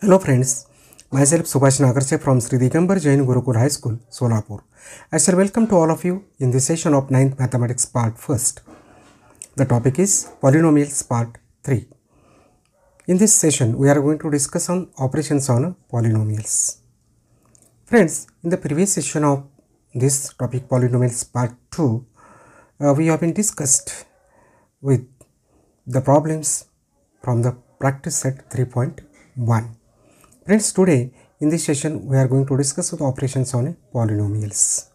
Hello friends, myself Subhash Nagarse from Sri Digambar Jain Gurukul High School, Solapur. I shall welcome to all of you in this session of 9th Mathematics Part 1st. The topic is Polynomials Part 3. In this session, we are going to discuss on operations on polynomials. Friends, in the previous session of this topic Polynomials Part 2, we have been discussed with the problems from the practice set 3.1. Friends, today in this session we are going to discuss the operations on polynomials.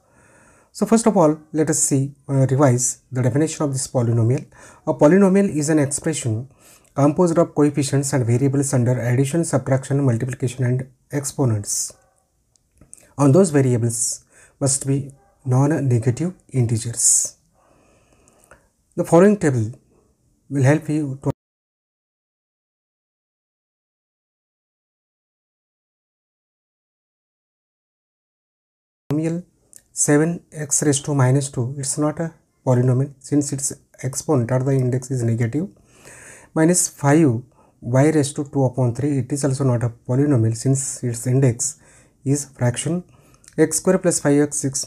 So first of all, let us revise the definition of this polynomial. A polynomial is an expression composed of coefficients and variables under addition, subtraction, multiplication and exponents. On those variables must be non-negative integers. The following table will help you to 7x raised to minus 2, it's not a polynomial since its exponent or the index is negative. Minus 5y raised to 2 upon 3, it is also not a polynomial since its index is fraction. X square plus 5x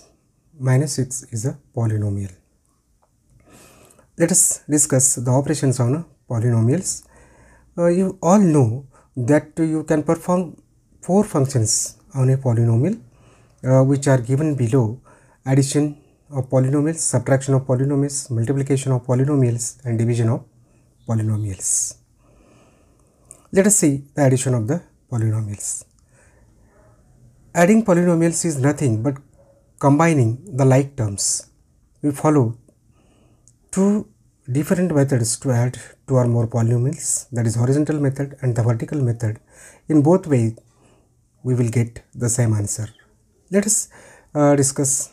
minus 6 is a polynomial. Let us discuss the operations on polynomials. You all know that you can perform 4 functions on a polynomial, which are given below: addition of polynomials, subtraction of polynomials, multiplication of polynomials and division of polynomials. Let us see the addition of the polynomials. Adding polynomials is nothing but combining the like terms. We follow 2 different methods to add 2 or more polynomials, that is horizontal method and the vertical method. In both ways we will get the same answer. Let us discuss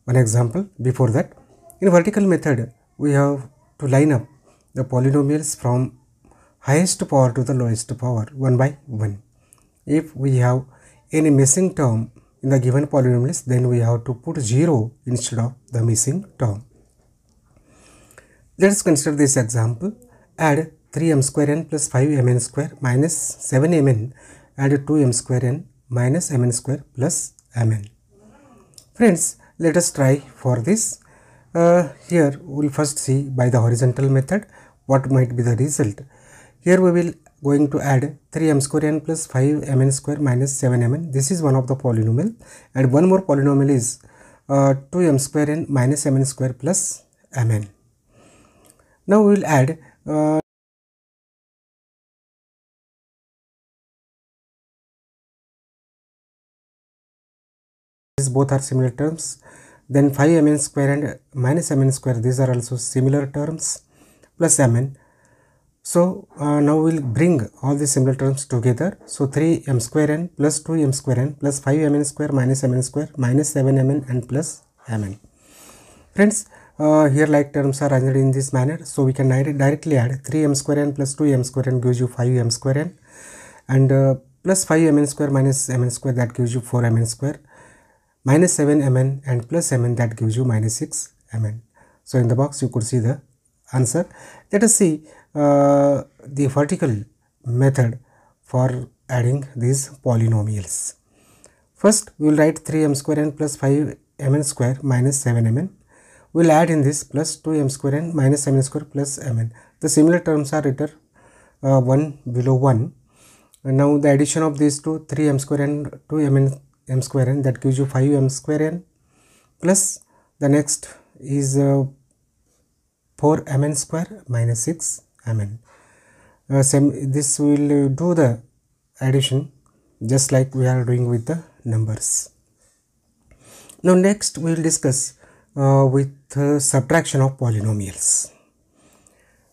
one example. Before that, in vertical method we have to line up the polynomials from highest power to the lowest power one by one. If we have any missing term in the given polynomials, then we have to put 0 instead of the missing term. Let us consider this example. Add 3m square n plus 5mn square minus 7mn and 2m square n minus mn square plus mn. Friends, let us try for this. Here we will first see by the horizontal method what might be the result. Here we will going to add 3m square n plus 5mn square minus 7mn. This is one of the polynomial, and one more polynomial is 2m square n minus mn square plus mn. Now we will add both are similar terms. Then 5mn square and minus mn square, these are also similar terms, plus mn. So now we will bring all the similar terms together. So 3m square n plus 2m square n plus 5mn square minus mn square minus 7mn and plus mn. Friends, here like terms are arranged in this manner, so we can directly add 3m square n plus 2m square n gives you 5m square n, and plus 5mn square minus mn square, that gives you 4mn square, minus 7mn and plus mn, that gives you minus 6mn. So in the box you could see the answer. Let us see the vertical method for adding these polynomials. First we will write 3m square n plus 5mn square minus 7mn. We will add in this plus 2m square n minus mn square plus mn. The similar terms are written one below one. And now the addition of these two, 3m square n 2mn m square n, that gives you 5m square n, plus the next is 4mn square minus 6mn. This will do the addition just like we are doing with the numbers. Now next we will discuss with subtraction of polynomials.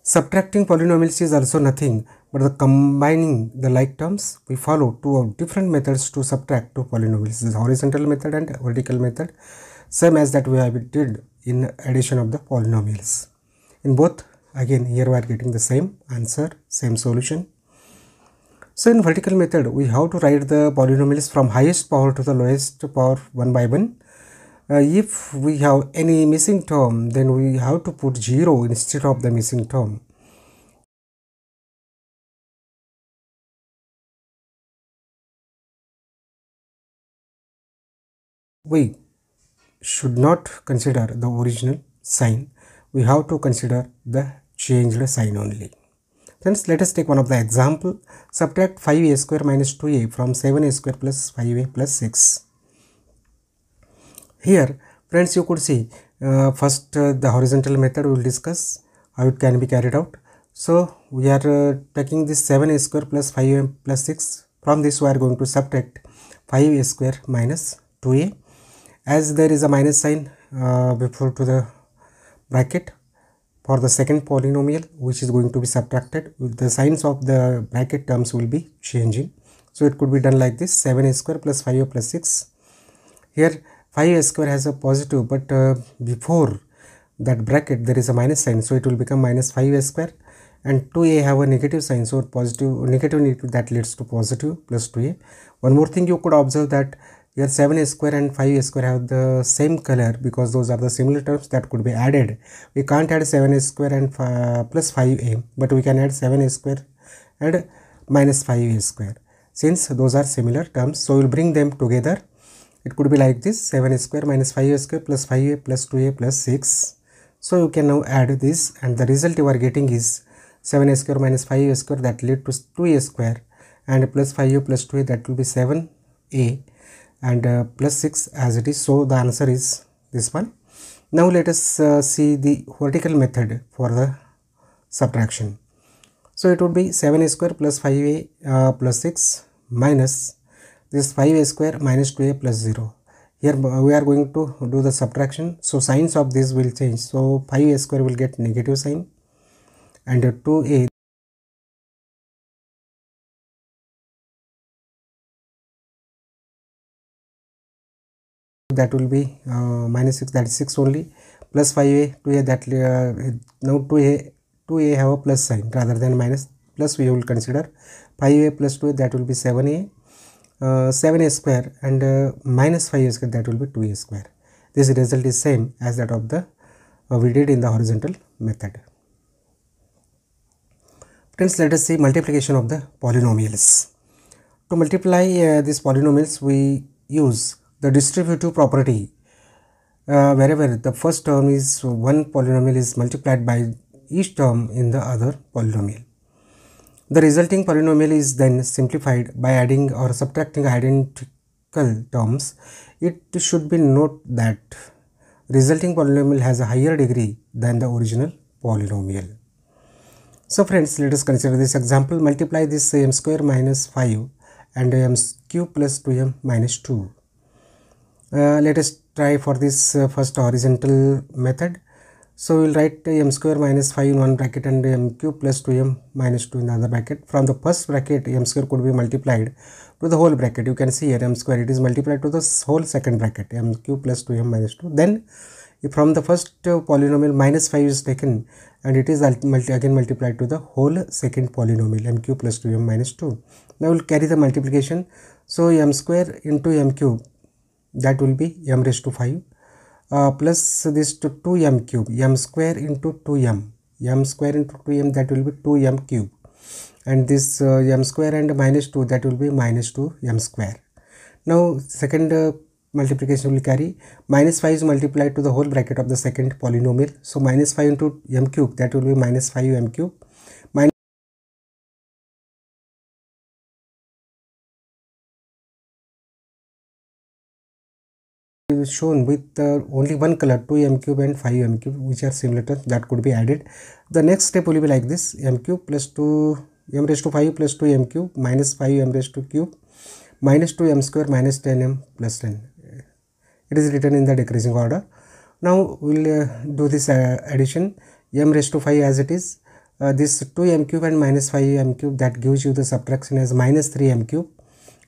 Subtracting polynomials is also nothing but the combining the like terms. We follow 2 different methods to subtract 2 polynomials. This is horizontal method and vertical method, same as that we have did in addition of the polynomials. In both, again here we are getting the same answer, same solution. So in vertical method we have to write the polynomials from highest power to the lowest power one by one. If we have any missing term, then we have to put 0 instead of the missing term. we should not consider the original sign. We have to consider the changed sign only. Friends, let us take one of the example. Subtract 5a square minus 2a from 7a square plus 5a plus 6. Here, friends, you could see first the horizontal method we will discuss how it can be carried out. So we are taking this 7a square plus 5a plus 6. From this we are going to subtract 5a square minus 2a. As there is a minus sign before to the bracket for the second polynomial which is going to be subtracted, the signs of the bracket terms will be changing. So it could be done like this: 7a square plus 5a plus 6. Here 5a square has a positive, but before that bracket there is a minus sign, so it will become minus 5a square, and 2a have a negative sign, so positive negative that leads to positive plus 2a. One more thing you could observe, that here 7a square and 5a square have the same color because those are the similar terms that could be added. We can't add 7a square and plus 5a, but we can add 7a square and minus 5a square since those are similar terms. So we will bring them together. It could be like this: 7a square minus 5a square plus 5a plus 2a plus 6. So you can now add this, and the result you are getting is 7a square minus 5a square, that lead to 2a square, and plus 5a plus 2a, that will be 7a, and plus 6 as it is. So the answer is this one. Now let us see the vertical method for the subtraction. So it would be 7a square plus 5a plus 6 minus this 5a square minus 2a plus 0. Here we are going to do the subtraction, so signs of this will change. So 5a square will get negative sign, and 2a that will be minus 6, that is 6 only, plus 5a 2a, that now 2a have a plus sign rather than minus, plus we will consider 5a plus 2a, that will be 7a, 7a square, and minus 5a square, that will be 2a square. This result is same as that of the we did in the horizontal method. Friends, let us see multiplication of the polynomials. To multiply these polynomials, we use the distributive property. Wherever the first term is one polynomial is multiplied by each term in the other polynomial. The resulting polynomial is then simplified by adding or subtracting identical terms. It should be noted that resulting polynomial has a higher degree than the original polynomial. So friends, let us consider this example. Multiply this m square minus 5 and m cube plus 2m minus 2. Let us try for this first horizontal method. So we will write m square minus 5 in one bracket and m cube plus 2m minus 2 in the other bracket. From the first bracket, m square could be multiplied to the whole bracket. You can see here m square, it is multiplied to the whole second bracket, m cube plus 2m minus 2. Then from the first polynomial, minus 5 is taken and it is again multiplied to the whole second polynomial, m cube plus 2m minus 2. Now we will carry the multiplication. So m square into m cube, that will be m raised to 5 plus this to 2m cube, m square into 2m, m square into 2m, that will be 2m cube, and this m square and minus 2, that will be minus 2m square. Now second multiplication will carry minus 5 is multiplied to the whole bracket of the second polynomial. So minus 5 into m cube, that will be minus 5m cube. Is shown with only one color, 2m cube and 5m cube, which are similar terms that could be added. The next step will be like this: m cube plus 2m raised to 5 plus 2m cube minus 5m raised to cube minus 2m square minus 10m plus 10. It is written in the decreasing order. Now we will do this addition. M raised to 5 as it is, this 2m cube and minus 5m cube, that gives you the subtraction as minus 3m cube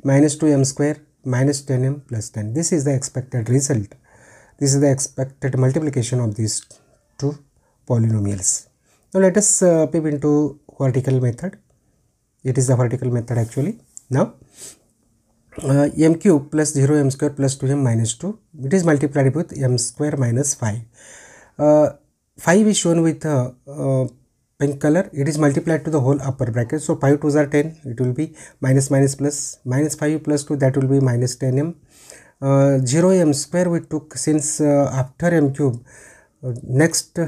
minus 2m square minus 10m plus 10. This is the expected result. This is the expected multiplication of these two polynomials. Now let us peep into vertical method. It is the vertical method actually. Now m cube plus 0m square plus 2m minus 2, it is multiplied with m square minus 5. 5 is shown with pink color. It is multiplied to the whole upper bracket. So 5 2s are 10, it will be minus minus plus minus 5 plus 2, that will be minus 10m. 0 m square we took, since after m cube next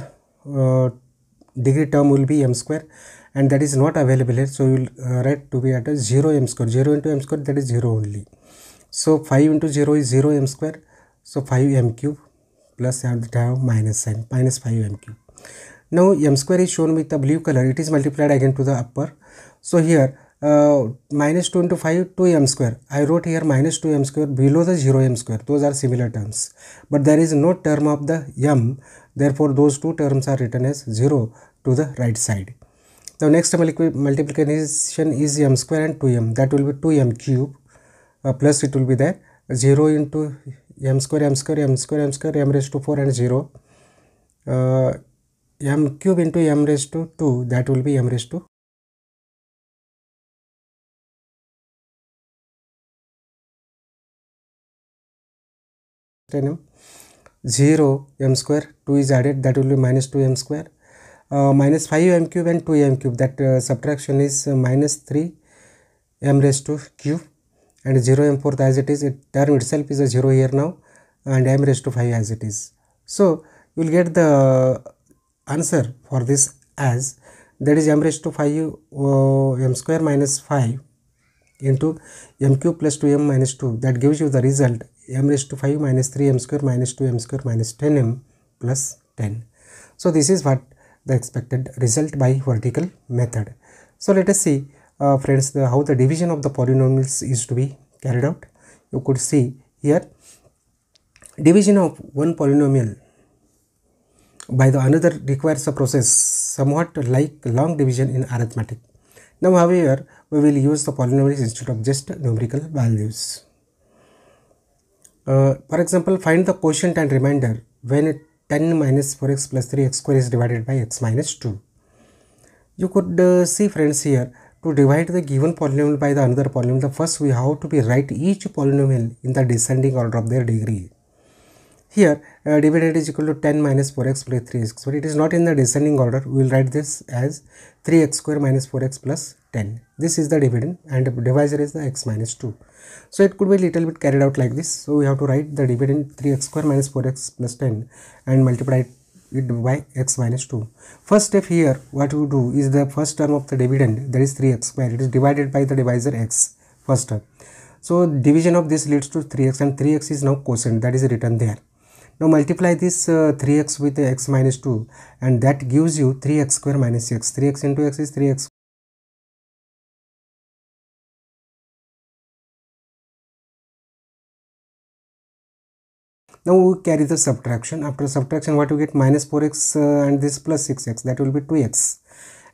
degree term will be m square, and that is not available here, so we will write to be at a 0 m square. 0 into m square, that is 0 only. So 5 into 0 is 0 m square, so 5 m cube plus have minus sign, minus 5 m cube. Now m square is shown with the blue color, it is multiplied again to the upper. So here minus 2 into 5, 2 m square. I wrote here minus 2 m square below the 0 m square. Those are similar terms. But there is no term of the m. Therefore, those two terms are written as 0 to the right side. The next multiplication is m square and 2m. That will be 2m cube. Plus it will be there. 0 into m square, m square, m square, m square, m raised to 4 and 0. M cube into m raised to 2, that will be m raised to 10m. 0 m square, 2 is added, that will be minus 2 m square. Minus 5 m cube and 2 m cube, that subtraction is minus 3 m raised to cube, and 0 m fourth as it is, term itself is a 0 here now, and m raised to 5 as it is. So you will get the answer for this as, that is m raised to 5 m square minus 5 into m cube plus 2m minus 2, that gives you the result m raised to 5 minus 3m square minus 2m square minus 10m plus 10. So this is what the expected result by vertical method. So let us see friends, how the division of the polynomials is to be carried out. You could see here, division of one polynomial by the another requires a process somewhat like long division in arithmetic. Now however, we will use the polynomials instead of just numerical values. For example, find the quotient and remainder when 10 minus 4x plus 3x square is divided by x minus 2. You could see friends here, to divide the given polynomial by the another polynomial, the first we have to be write each polynomial in the descending order of their degree. Here divided is equal to 10 minus 4x plus 3x square. It is not in the descending order. We will write this as 3x square minus 4x plus 10. This is the dividend, and the divisor is the x minus 2. So it could be little bit carried out like this. So we have to write the dividend 3x square minus 4x plus 10 and multiply it by x minus 2. First step here, what we do is the first term of the dividend, that is 3x square. It is divided by the divisor x, first term. So division of this leads to 3x, and 3x is now quotient, that is written there. Now multiply this 3x with x minus 2, and that gives you 3x square minus x. 3x into x is 3x. Now we carry the subtraction. After subtraction, what we get? Minus 4x and this plus 6x, that will be 2x,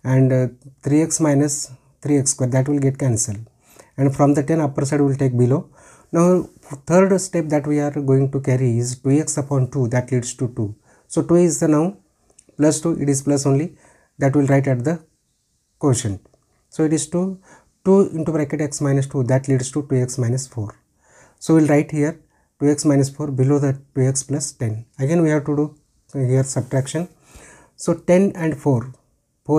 and 3x minus 3x square, that will get cancelled, and from the 10 upper side we will take below. Now third step that we are going to carry is 2x upon 2, that leads to 2. So 2 is the now plus 2, it is plus only, that will write at the quotient. So it is 2 into bracket x minus 2, that leads to 2x minus 4. So we will write here 2x minus 4 below the 2x plus 10. Again we have to do here subtraction. So 10 and 4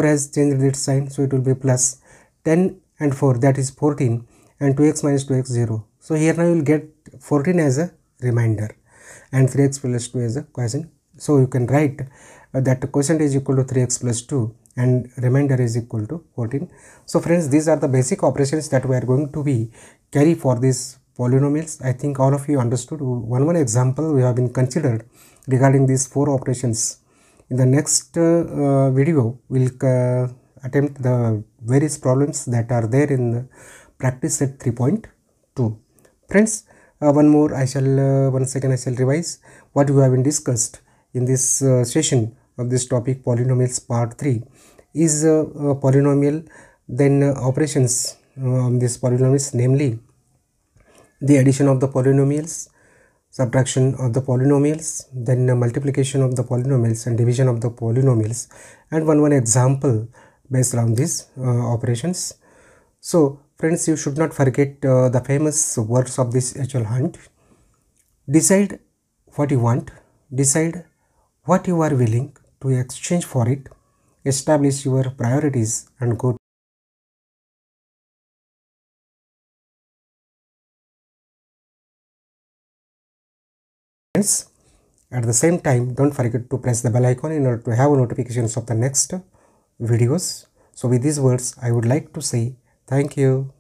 has changed its sign, so it will be plus. 10 and 4, that is 14, and 2x minus 2x 0. So here now you will get 14 as a remainder and 3x plus 2 as a quotient. So you can write that the quotient is equal to 3x plus 2 and remainder is equal to 14. So friends, these are the basic operations that we are going to be carry for these polynomials. I think all of you understood. One example we have been considered regarding these 4 operations. In the next video, we will attempt the various problems that are there in the practice set 3.2. Friends, once again I shall revise what we have been discussed in this session of this topic, polynomials part 3 is polynomial, then operations on these polynomials, namely the addition of the polynomials, subtraction of the polynomials, then multiplication of the polynomials and division of the polynomials, and one example based on these operations. So friends, you should not forget the famous words of this H.L. Hunt. Decide what you want, decide what you are willing to exchange for it, establish your priorities and go Friends, at the same time, don't forget to press the bell icon in order to have notifications of the next videos. So with these words, I would like to say thank you.